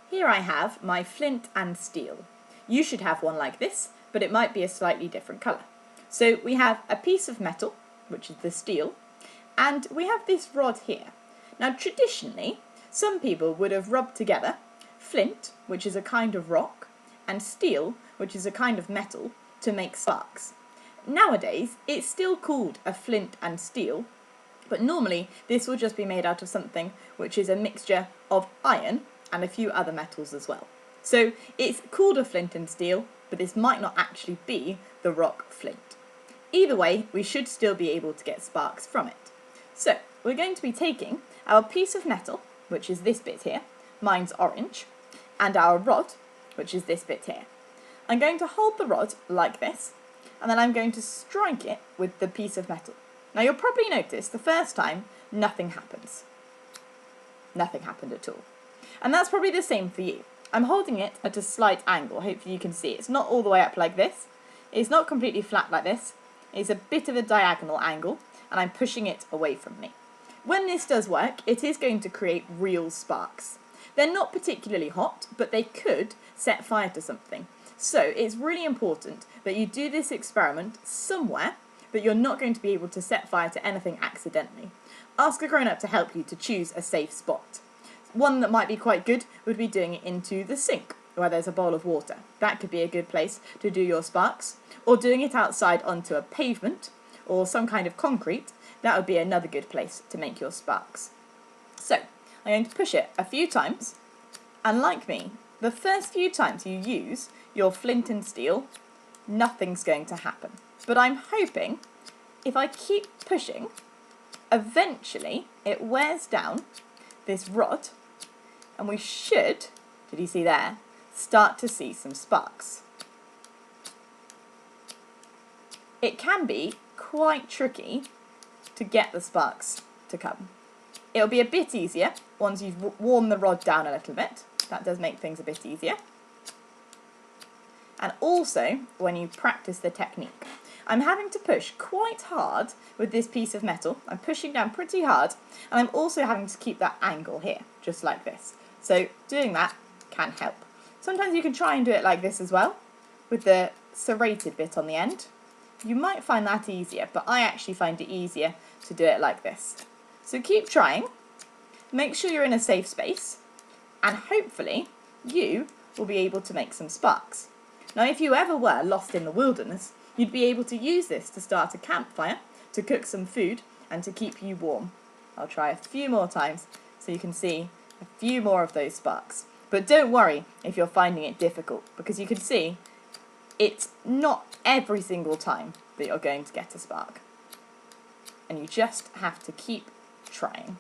Here I have my flint and steel. You should have one like this, but it might be a slightly different colour. So we have a piece of metal, which is the steel, and we have this rod here. Now traditionally, some people would have rubbed together flint, which is a kind of rock, and steel, which is a kind of metal, to make sparks. Nowadays, it's still called a flint and steel, but normally this will just be made out of something which is a mixture of iron and a few other metals as well. So it's called a flint and steel, but this might not actually be the rock flint. Either way, we should still be able to get sparks from it. So we're going to be taking our piece of metal, which is this bit here, mine's orange, and our rod, which is this bit here. I'm going to hold the rod like this, and then I'm going to strike it with the piece of metal. Now you'll probably notice the first time, nothing happens. Nothing happened at all. And that's probably the same for you. I'm holding it at a slight angle, hopefully you can see. It's not all the way up like this. It's not completely flat like this. It's a bit of a diagonal angle, and I'm pushing it away from me. When this does work, it is going to create real sparks. They're not particularly hot, but they could set fire to something. So it's really important that you do this experiment somewhere that you're not going to be able to set fire to anything accidentally. Ask a grown-up to help you to choose a safe spot. One that might be quite good would be doing it into the sink, where there's a bowl of water. That could be a good place to do your sparks. Or doing it outside onto a pavement, or some kind of concrete, that would be another good place to make your sparks. So, I'm going to push it a few times, and like me, the first few times you use your flint and steel, nothing's going to happen. But I'm hoping, if I keep pushing, eventually it wears down this rod, and we should, did you see there, start to see some sparks. It can be quite tricky to get the sparks to come. It'll be a bit easier once you've warmed the rod down a little bit. That does make things a bit easier. And also when you practice the technique. I'm having to push quite hard with this piece of metal. I'm pushing down pretty hard, and I'm also having to keep that angle here, just like this. So doing that can help. Sometimes you can try and do it like this as well, with the serrated bit on the end. You might find that easier, but I actually find it easier to do it like this. So keep trying, make sure you're in a safe space, and hopefully you will be able to make some sparks. Now if you ever were lost in the wilderness, you'd be able to use this to start a campfire, to cook some food, and to keep you warm. I'll try a few more times so you can see a few more of those sparks. But don't worry if you're finding it difficult, because you can see it's not every single time that you're going to get a spark. And you just have to keep trying.